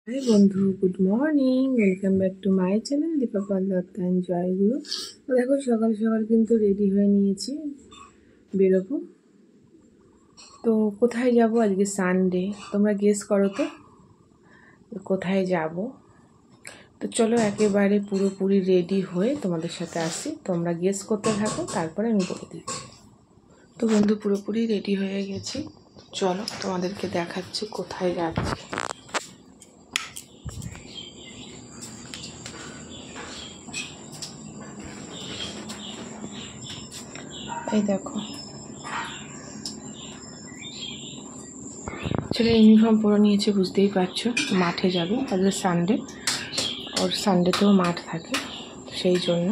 High বন্ধু, good morning. Welcome back to my channel Deepa Pallatta and Joyguru. তো দেখো সকাল সকাল কিন্তু রেডি হয়ে নিয়েছি, বেরোবো। তো কোথায় যাব? আজকে সানডে, তোমরা গেস করো তো কোথায় যাব। তো চলো একেবারে পুরোপুরি রেডি হয়ে তোমাদের সাথে আসি, তোমরা গেস করতে থাকো, তারপরে আমি বলে দিচ্ছি। তো বন্ধু পুরোপুরি রেডি হয়ে গেছি, চলো তোমাদেরকে দেখাচ্ছি কোথায় যাচ্ছি। এই দেখো ছেলে ইউনিফর্ম পরে নিয়েছে, বুঝতেই পারছো মাঠে যাবে, আজকে সানডে। ওর সানডেতেও মাঠ থাকে, সেই জন্য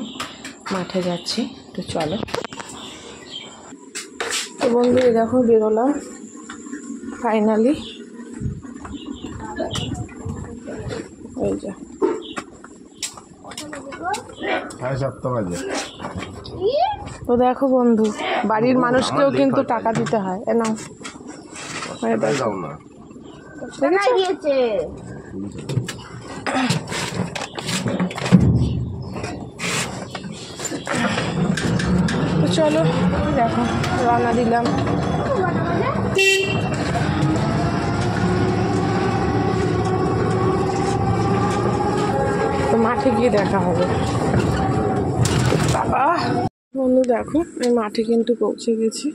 মাঠে যাচ্ছি। তো চলো। তো বন্ধু এই দেখো বেরোলাম ফাইনালি। ওই যা 7:30 বাজে। তো দেখো বন্ধু, বাড়ির মানুষকেও কিন্তু টাকা দিতে হয়। না যাও না, তো চলো দেখো রওনা দিলাম। তো মাঠে গিয়ে দেখা হবে। বাবা বন্ধু দেখো আমি মাঠে কিন্তু পৌঁছে গেছি।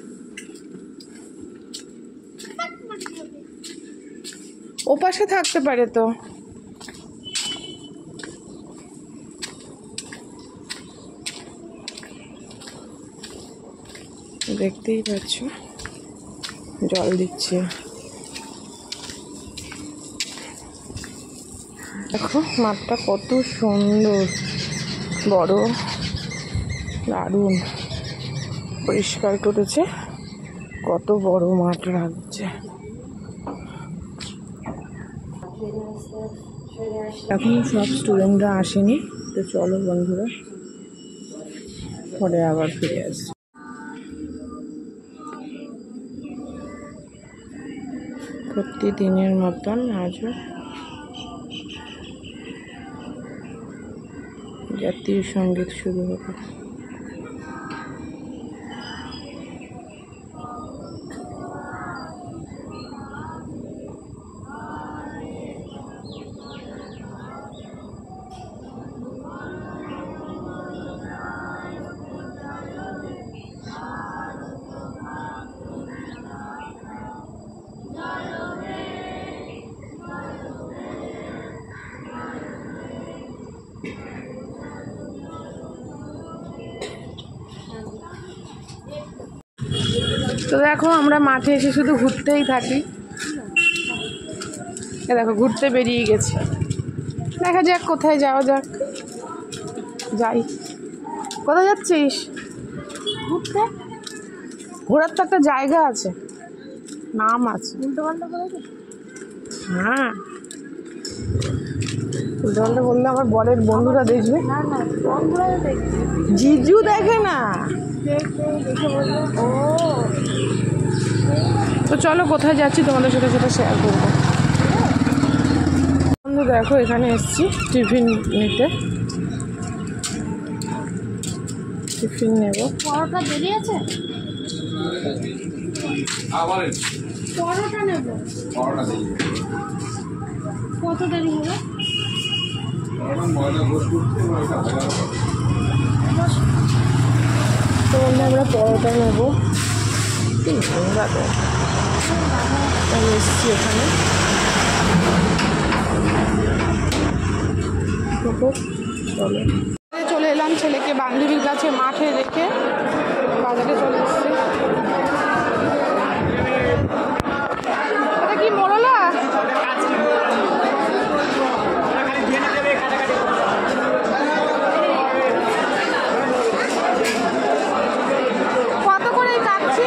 ও পাশে থাকতে পারে তো। দেখতেই পাচ্ছ জল দিচ্ছে। দেখো মাঠটা কত সুন্দর, বড়, দারুণ পরিষ্কার করেছে, কত বড় মাঠ লাগছে। এখন সব স্টুডেন্টরা আসেনি, তো চলো বন্ধুরা পরে আবার ফিরে আসি। প্রতিদিনের মতন আজও জাতীয় সঙ্গীত শুরু হবে। তো দেখো আমরা মাঠে এসে শুধু ঘুরতেই থাকি। দেখো ঘুরতে বেরিয়ে গেছি, দেখা যাক কোথায় যাওয়া যাক। যাই। কোথায় যাচ্ছিস? ঘুরতে। ঘোরার তো একটা জায়গা আছে, নাম আছে। হ্যাঁ উল্টো বললে আমার বরের বন্ধুরা দেখবে। জিজু দেখে না। তো চলো কোথায় যাচ্ছি তোমাদের সাথে সেটা শেয়ার করবো। বন্ধু দেখো এখানে এসছি টিফিন নিতে, টিফিন নেব। পরোটা দেরি আছে, পরোটা নেব। কত দেরি হবে? তো আমরা পরোটা নেবো। আমি এসেছি এখানে। চলো চলে এলাম ছেলেকে বান্ধবীর কাছে মাঠে রেখে বাজারে চলে এসেছি। এটা কি মোড়লা? কত করে কাটছে?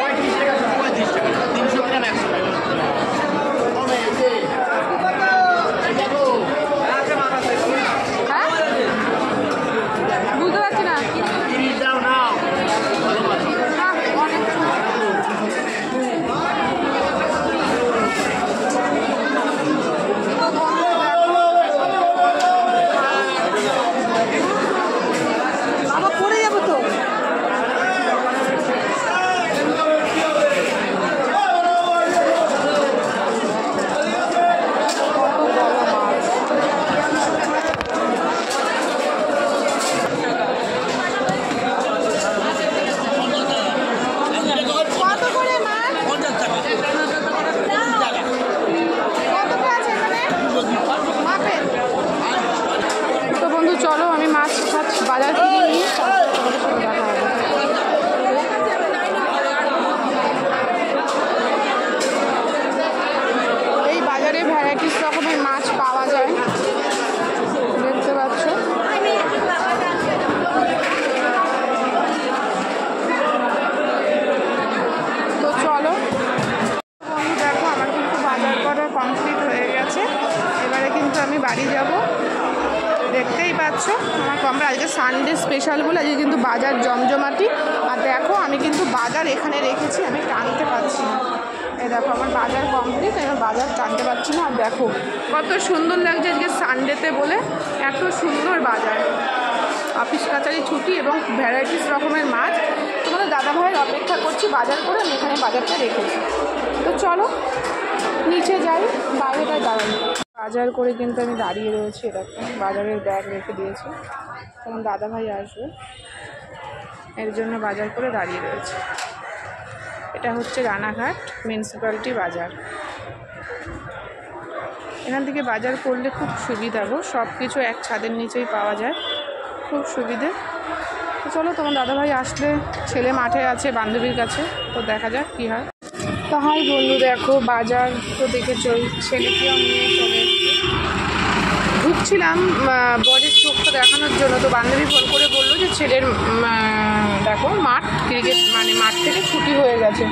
বুঝতে পারছি না। অনেক বাড়ি যাব। দেখতেই পাচ্ছ আমরা আজকে সানডে স্পেশাল বলে আজকে কিন্তু বাজার জমজমাটি। আর দেখো আমি কিন্তু বাজার এখানে রেখেছি, আমি টানতে পারছি না। এই দেখো আমার বাজার কমপ্লিট, আমি বাজার টানতে পারছি না। আর দেখো কত সুন্দর লাগছে আজকে সানডেতে বলে, এত সুন্দর বাজার। অফিস কাচারি ছুটি এবং ভ্যারাইটিস রকমের মাছ। তোমাদের দাদা ভাইয়ের অপেক্ষা করছি বাজার করে, আমি এখানে বাজারটা রেখেছি। তো চলো নিচে যাই, বাইরেটায় দাঁড়াই। বাজার করে কিন্তু আমি দাঁড়িয়ে রয়েছি, এরকম বাজারের ব্যাগ রেখে দিয়েছি, কারণ দাদা ভাই আসবে, এর জন্য বাজার করে দাঁড়িয়ে রয়েছে। এটা হচ্ছে রানাঘাট মিউনিসিপ্যালিটি বাজার। এখান থেকে বাজার করলে খুব সুবিধা গো, সব কিছু এক ছাদের নিচেই পাওয়া যায়, খুব সুবিধে। তো চলো তোমার দাদাভাই আসলে, ছেলে মাঠে আছে বান্ধবীর কাছে, তো দেখা যাক কী হয়। তো হাই বন্ধু, দেখো বাজার তো দেখেছই, ছেলেকেও নিয়ে চলে এসেছি। ঢুকছিলাম বডির চোখটা দেখানোর জন্য, তো বান্ধবী ফোন করে বললো যে ছেলের দেখো মাঠ ক্রিকেট মানে মাঠ থেকে ছুটি হয়ে গেছে,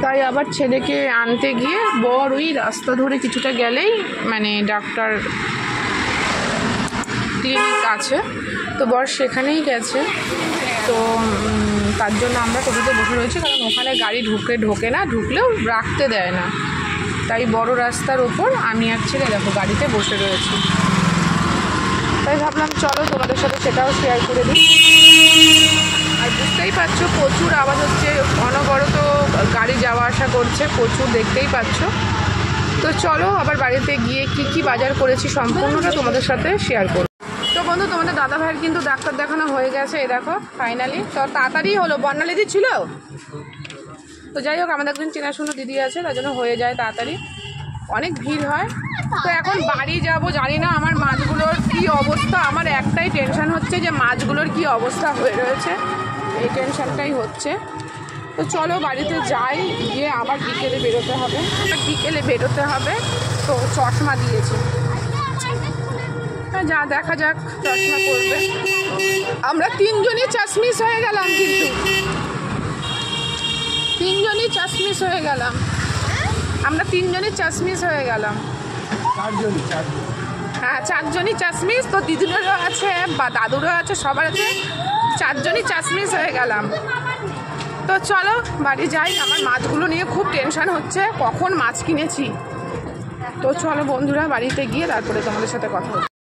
তাই আবার ছেলেকে আনতে গিয়ে বড় ওই রাস্তা ধরে কিছুটা গেলেই মানে ডাক্তার ক্লিনিক আছে, তো বর সেখানেই গেছে। তো তার জন্য আমরা টোটোতে বসে রয়েছি, কারণ ওখানে গাড়ি ঢোকে না, ঢুকলেও রাখতে দেয় না, তাই বড় রাস্তার ওপর আমি আর ছেলে দেখো গাড়িতে বসে রয়েছি। তাই ভাবলাম চলো তোমাদের সাথে সেটাও শেয়ার করে দিই। আর বুঝতেই পারছো প্রচুর আওয়াজ হচ্ছে, অনবরত গাড়ি যাওয়া আসা করছে প্রচুর, দেখতেই পাচ্ছ। তো চলো আবার বাড়িতে গিয়ে কি বাজার করেছি সম্পূর্ণটা তোমাদের সাথে শেয়ার করব। তো বন্ধু তোমাদের দাদা ভাইয়ের কিন্তু ডাক্তার দেখানো হয়ে গেছে, এই দেখো ফাইনালি। তো তাড়াতাড়ি হলো, বর্ণালিদি ছিল, তো যাই হোক আমাদের একজন চেনাশোনা দিদি আছে, তার জন্য হয়ে যায় তাড়াতাড়ি, অনেক ভিড় হয়। তো এখন বাড়ি যাব, জানি না আমার মাছগুলোর কি অবস্থা, আমার একটাই টেনশন হচ্ছে যে মাছগুলোর কি অবস্থা হয়ে রয়েছে, এই টেনশনটাই হচ্ছে। তো চলো বাড়িতে যাই, গিয়ে আবার বিকেলে বেরোতে হবে। তো চশমা দিয়েছে, যা দেখা যাক চশমা করবে। আমরা তিনজনই চাশমিশ হয়ে গেলাম, কিন্তু তিনজনই চাশমিশ হয়ে গেলাম, আমরা তিনজনই চাশমিশ হয়ে গেলাম। হ্যাঁ চারজনই চাশমিশ, তো দিদুনেরও আছে বা দাদুরও আছে, সবার আছে, চারজনই চাশমিশ হয়ে গেলাম। তো চলো বাড়ি যাই, আমার মাছগুলো নিয়ে খুব টেনশন হচ্ছে, কখন মাছ কিনেছি। তো চলো বন্ধুরা বাড়িতে গিয়ে তারপরে তোমাদের সাথে কথা বলবো।